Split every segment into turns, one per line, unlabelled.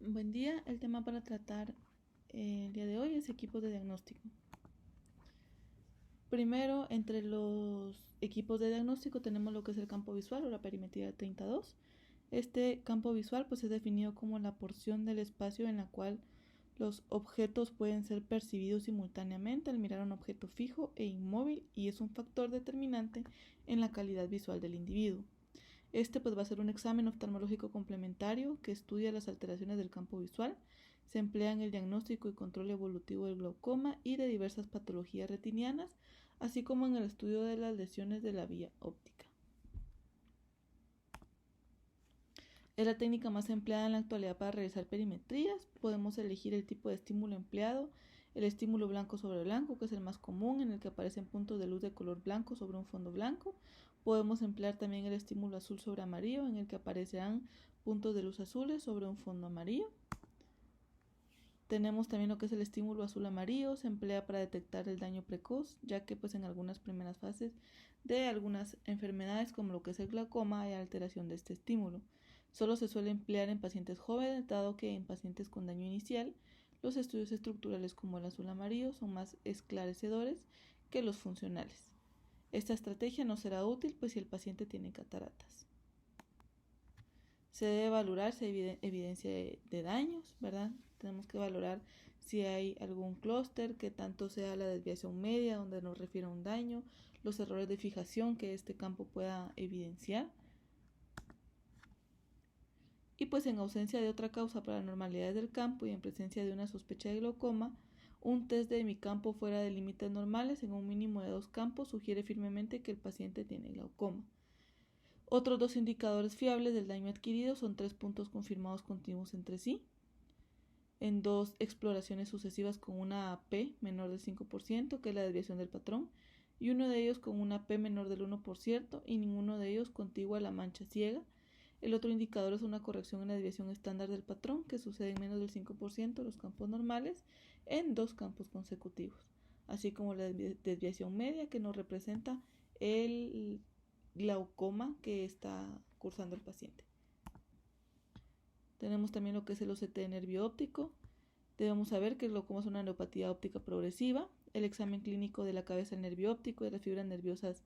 Buen día, el tema para tratar el día de hoy es equipos de diagnóstico. Primero, entre los equipos de diagnóstico tenemos lo que es el campo visual o la perimetría 32. Este campo visual pues es definido como la porción del espacio en la cual los objetos pueden ser percibidos simultáneamente al mirar un objeto fijo e inmóvil y es un factor determinante en la calidad visual del individuo. Este pues va a ser un examen oftalmológico complementario que estudia las alteraciones del campo visual. Se emplea en el diagnóstico y control evolutivo del glaucoma y de diversas patologías retinianas, así como en el estudio de las lesiones de la vía óptica. Es la técnica más empleada en la actualidad para realizar perimetrías. Podemos elegir el tipo de estímulo empleado, el estímulo blanco sobre blanco, que es el más común, en el que aparecen puntos de luz de color blanco sobre un fondo blanco. Podemos emplear también el estímulo azul sobre amarillo, en el que aparecerán puntos de luz azules sobre un fondo amarillo. Tenemos también lo que es el estímulo azul-amarillo, se emplea para detectar el daño precoz, ya que pues en algunas primeras fases de algunas enfermedades como lo que es el glaucoma hay alteración de este estímulo. Solo se suele emplear en pacientes jóvenes, dado que en pacientes con daño inicial los estudios estructurales como el azul-amarillo son más esclarecedores que los funcionales. Esta estrategia no será útil pues si el paciente tiene cataratas. Se debe valorar si hay evidencia de daños, ¿verdad? Tenemos que valorar si hay algún clúster, que tanto sea la desviación media, donde nos refiere a un daño, los errores de fijación que este campo pueda evidenciar. Y pues en ausencia de otra causa para anormalidades del campo y en presencia de una sospecha de glaucoma, un test de hemicampo fuera de límites normales en un mínimo de 2 campos sugiere firmemente que el paciente tiene glaucoma. Otros dos indicadores fiables del daño adquirido son 3 puntos confirmados continuos entre sí, en 2 exploraciones sucesivas con una P menor del 5%, que es la desviación del patrón, y uno de ellos con una P menor del 1% y ninguno de ellos contigua a la mancha ciega. El otro indicador es una corrección en la desviación estándar del patrón, que sucede en menos del 5% de los campos normales en 2 campos consecutivos, así como la desviación media, que nos representa el glaucoma que está cursando el paciente. Tenemos también lo que es el OCT de nervio óptico. Debemos saber que el glaucoma es una neuropatía óptica progresiva. El examen clínico de la cabeza del nervio óptico y de las fibras nerviosas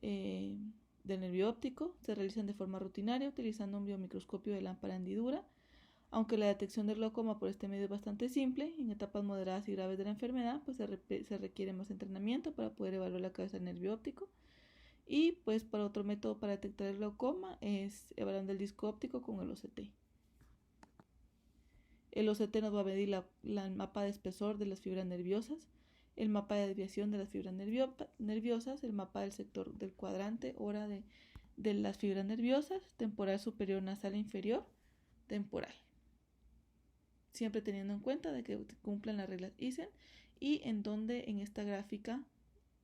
del nervio óptico se realizan de forma rutinaria utilizando un biomicroscopio de lámpara hendidura. Aunque la detección del glaucoma por este medio es bastante simple, en etapas moderadas y graves de la enfermedad pues se requiere más entrenamiento para poder evaluar la cabeza del nervio óptico. Y pues para otro método para detectar el glaucoma es evaluando el disco óptico con el OCT. El OCT nos va a medir el mapa de espesor de las fibras nerviosas, el mapa de desviación de las fibras nerviosas, el mapa del sector del cuadrante hora de las fibras nerviosas, temporal superior, nasal e inferior, temporal. Siempre teniendo en cuenta de que cumplan las reglas Eisen y en donde en esta gráfica,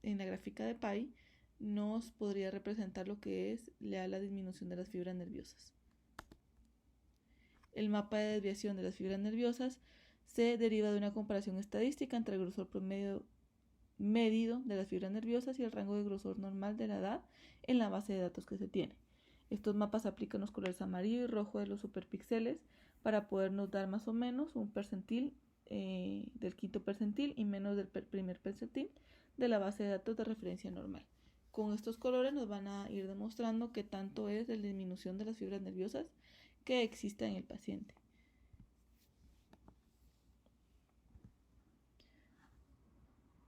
en la gráfica de Pi, nos podría representar lo que es la disminución de las fibras nerviosas. El mapa de desviación de las fibras nerviosas se deriva de una comparación estadística entre el grosor promedio medido de las fibras nerviosas y el rango de grosor normal de la edad en la base de datos que se tiene. Estos mapas aplican los colores amarillo y rojo de los superpíxeles para podernos dar más o menos un percentil del quinto percentil y menos del primer percentil de la base de datos de referencia normal. Con estos colores nos van a ir demostrando qué tanto es la disminución de las fibras nerviosas que exista en el paciente.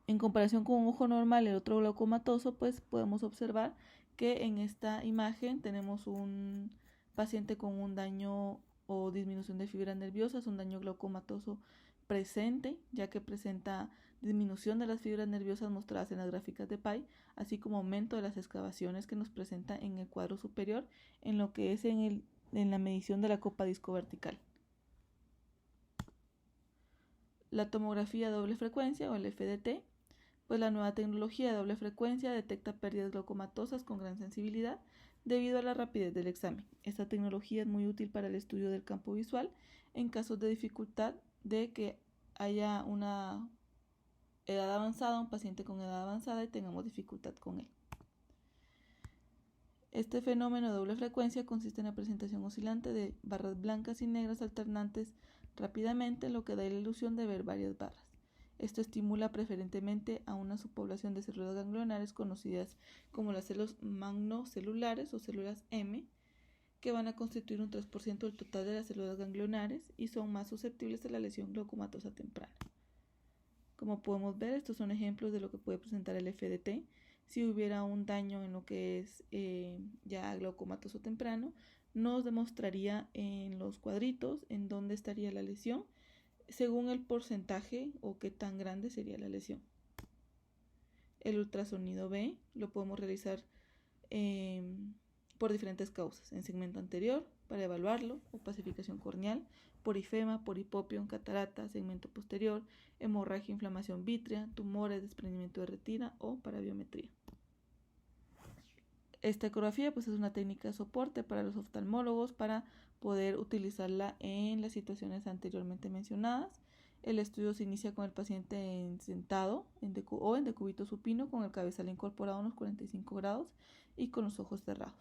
En comparación con un ojo normal y el otro glaucomatoso, pues podemos observar que en esta imagen tenemos un paciente con un daño o disminución de fibras nerviosas, un daño glaucomatoso presente, ya que presenta disminución de las fibras nerviosas mostradas en las gráficas de Pi, así como aumento de las excavaciones que nos presenta en el cuadro superior en lo que es en la medición de la copa disco vertical. La tomografía a doble frecuencia o el FDT, pues la nueva tecnología de doble frecuencia detecta pérdidas glaucomatosas con gran sensibilidad debido a la rapidez del examen. Esta tecnología es muy útil para el estudio del campo visual en casos de dificultad de que haya una edad avanzada, un paciente con edad avanzada y tengamos dificultad con él. Este fenómeno de doble frecuencia consiste en la presentación oscilante de barras blancas y negras alternantes rápidamente, lo que da la ilusión de ver varias barras. Esto estimula preferentemente a una subpoblación de células ganglionares conocidas como las células magnocelulares o células M, que van a constituir un 3% del total de las células ganglionares y son más susceptibles a la lesión glaucomatosa temprana. Como podemos ver, estos son ejemplos de lo que puede presentar el FDT. Si hubiera un daño en lo que es ya glaucomatoso temprano, nos demostraría en los cuadritos en dónde estaría la lesión, según el porcentaje o qué tan grande sería la lesión. El ultrasonido B lo podemos realizar por diferentes causas: en segmento anterior, para evaluarlo, opacificación corneal, por ifema, por hipopio, catarata, segmento posterior, hemorragia, inflamación vítrea, tumores, desprendimiento de retina o para biometría. Esta ecografía pues es una técnica de soporte para los oftalmólogos para poder utilizarla en las situaciones anteriormente mencionadas. El estudio se inicia con el paciente sentado o en decúbito supino con el cabezal incorporado a unos 45 grados y con los ojos cerrados.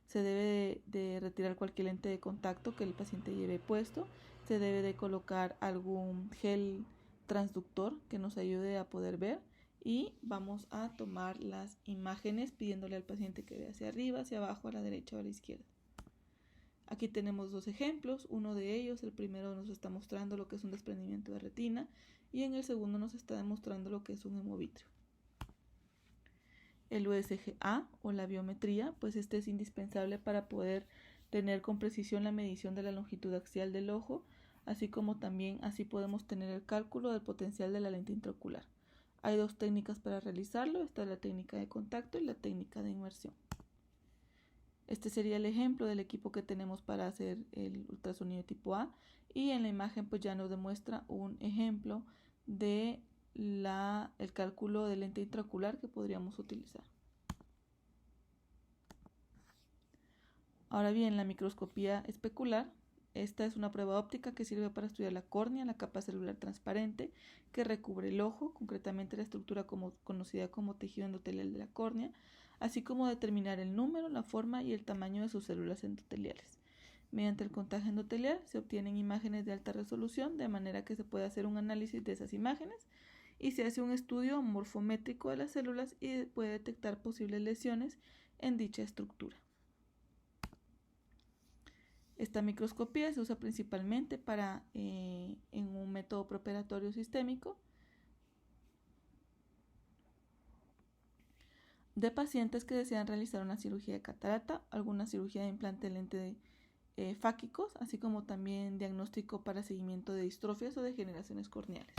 Se debe de retirar cualquier lente de contacto que el paciente lleve puesto. Se debe de colocar algún gel transductor que nos ayude a poder ver. Y vamos a tomar las imágenes pidiéndole al paciente que vea hacia arriba, hacia abajo, a la derecha o a la izquierda. Aquí tenemos dos ejemplos. Uno de ellos, el primero, nos está mostrando lo que es un desprendimiento de retina y en el segundo nos está demostrando lo que es un hemovitrio. El USG-A o la biometría, pues este es indispensable para poder tener con precisión la medición de la longitud axial del ojo, así como también así podemos tener el cálculo del potencial de la lente intraocular. Hay dos técnicas para realizarlo, está la técnica de contacto y la técnica de inmersión. Este sería el ejemplo del equipo que tenemos para hacer el ultrasonido tipo A y en la imagen pues ya nos demuestra un ejemplo de el cálculo de lente intraocular que podríamos utilizar. Ahora bien, la microscopía especular. Esta es una prueba óptica que sirve para estudiar la córnea, la capa celular transparente que recubre el ojo, concretamente la estructura conocida como tejido endotelial de la córnea, así como determinar el número, la forma y el tamaño de sus células endoteliales. Mediante el contagio endotelial se obtienen imágenes de alta resolución, de manera que se puede hacer un análisis de esas imágenes y se hace un estudio morfométrico de las células y puede detectar posibles lesiones en dicha estructura. Esta microscopía se usa principalmente en un método preoperatorio sistémico de pacientes que desean realizar una cirugía de catarata, alguna cirugía de implante de lente fáquicos, así como también diagnóstico para seguimiento de distrofias o degeneraciones corneales.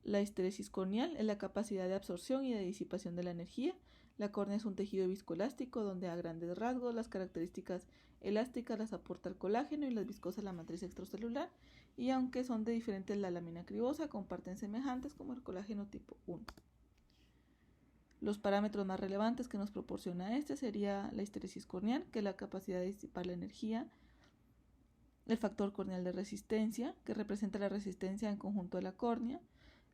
La histeresis corneal es la capacidad de absorción y de disipación de la energía. La córnea es un tejido viscoelástico donde a grandes rasgos las características elásticas las aporta el colágeno y las viscosas la matriz extracelular, y aunque son de diferentes la lámina cribosa, comparten semejantes como el colágeno tipo 1. Los parámetros más relevantes que nos proporciona este sería la histeresis corneal, que es la capacidad de disipar la energía, el factor corneal de resistencia, que representa la resistencia en conjunto de la córnea,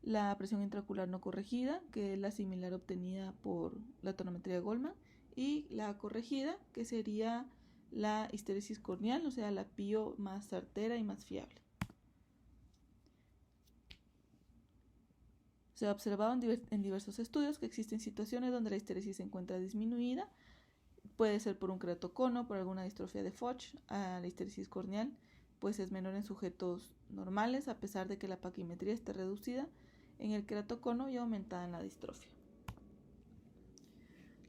la presión intraocular no corregida, que es la similar obtenida por la tonometría de Goldman, y la corregida, que sería la histeresis corneal, o sea, la PIO más certera y más fiable. Se ha observado en diversos estudios que existen situaciones donde la histeresis se encuentra disminuida, puede ser por un queratocono, por alguna distrofia de Foch. La histeresis corneal pues es menor en sujetos normales, a pesar de que la paquimetría esté reducida en el queratocono y aumentada en la distrofia.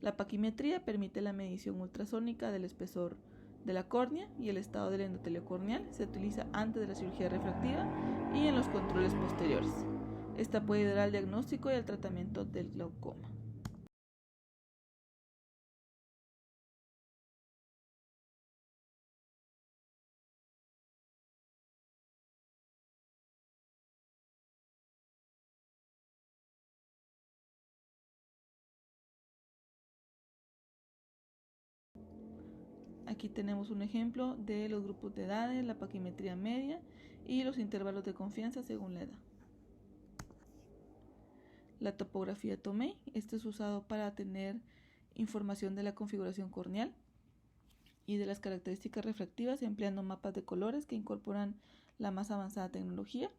La paquimetría permite la medición ultrasónica del espesor de la córnea y el estado del endotelio corneal. Se utiliza antes de la cirugía refractiva y en los controles posteriores. Esta puede ayudar al diagnóstico y al tratamiento del glaucoma. Aquí tenemos un ejemplo de los grupos de edades, la paquimetría media y los intervalos de confianza según la edad. La topografía Tomei, este es usado para tener información de la configuración corneal y de las características refractivas empleando mapas de colores que incorporan la más avanzada tecnología.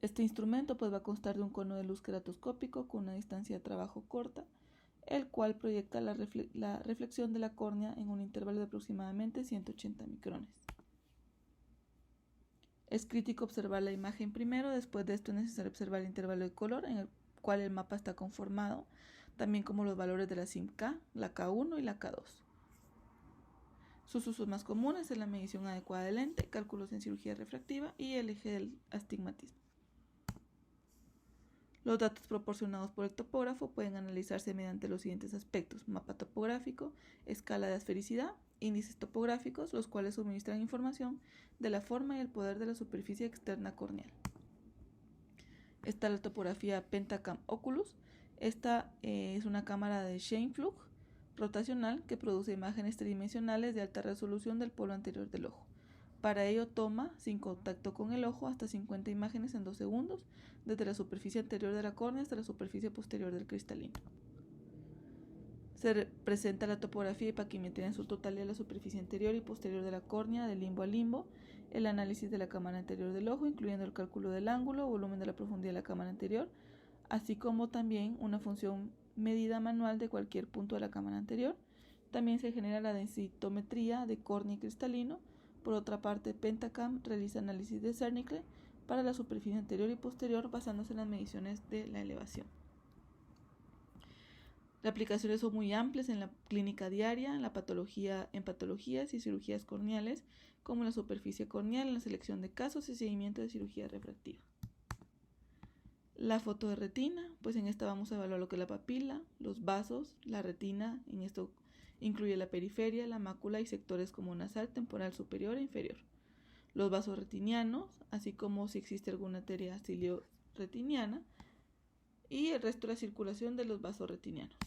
Este instrumento va a constar de un cono de luz queratoscópico con una distancia de trabajo corta, el cual proyecta la reflexión de la córnea en un intervalo de aproximadamente 180 micrones. Es crítico observar la imagen primero, después de esto es necesario observar el intervalo de color en el cual el mapa está conformado, también como los valores de la SIM-K, la K1 y la K2. Sus usos más comunes es la medición adecuada del lente, cálculos en cirugía refractiva y el eje del astigmatismo. Los datos proporcionados por el topógrafo pueden analizarse mediante los siguientes aspectos: mapa topográfico, escala de esfericidad, índices topográficos, los cuales suministran información de la forma y el poder de la superficie externa corneal. Está la topografía Pentacam Oculus. Esta es una cámara de Scheimpflug rotacional que produce imágenes tridimensionales de alta resolución del polo anterior del ojo. Para ello toma, sin contacto con el ojo, hasta 50 imágenes en 2 segundos, desde la superficie anterior de la córnea hasta la superficie posterior del cristalino. Se presenta la topografía y paquimetría en su totalidad de la superficie anterior y posterior de la córnea, de limbo a limbo, el análisis de la cámara anterior del ojo, incluyendo el cálculo del ángulo, volumen de la profundidad de la cámara anterior, así como también una función medida manual de cualquier punto de la cámara anterior. También se genera la densitometría de córnea y cristalino. Por otra parte, Pentacam realiza análisis de Cernicle para la superficie anterior y posterior basándose en las mediciones de la elevación. Las aplicaciones son muy amplias en la clínica diaria, en patologías y cirugías corneales, como en la superficie corneal, en la selección de casos y seguimiento de cirugía refractiva. La foto de retina, pues en esta vamos a evaluar lo que es la papila, los vasos, la retina, en esto incluye la periferia, la mácula y sectores como nasal, temporal superior e inferior. Los vasos retinianos, así como si existe alguna arteria cilio-retiniana, y el resto de la circulación de los vasos retinianos.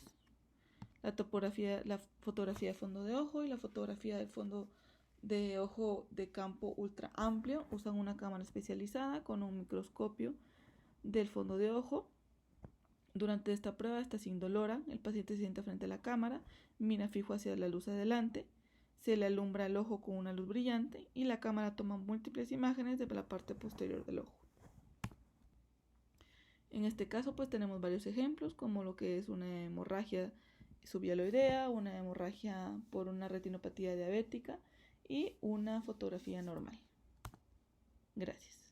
La fotografía de fondo de ojo y la fotografía del fondo de ojo de campo ultra amplio usan una cámara especializada con un microscopio del fondo de ojo. Durante esta prueba está indolora, el paciente se sienta frente a la cámara, mira fijo hacia la luz adelante, se le alumbra el ojo con una luz brillante y la cámara toma múltiples imágenes de la parte posterior del ojo. En este caso pues tenemos varios ejemplos como lo que es una hemorragia subhialoidea, una hemorragia por una retinopatía diabética y una fotografía normal. Gracias.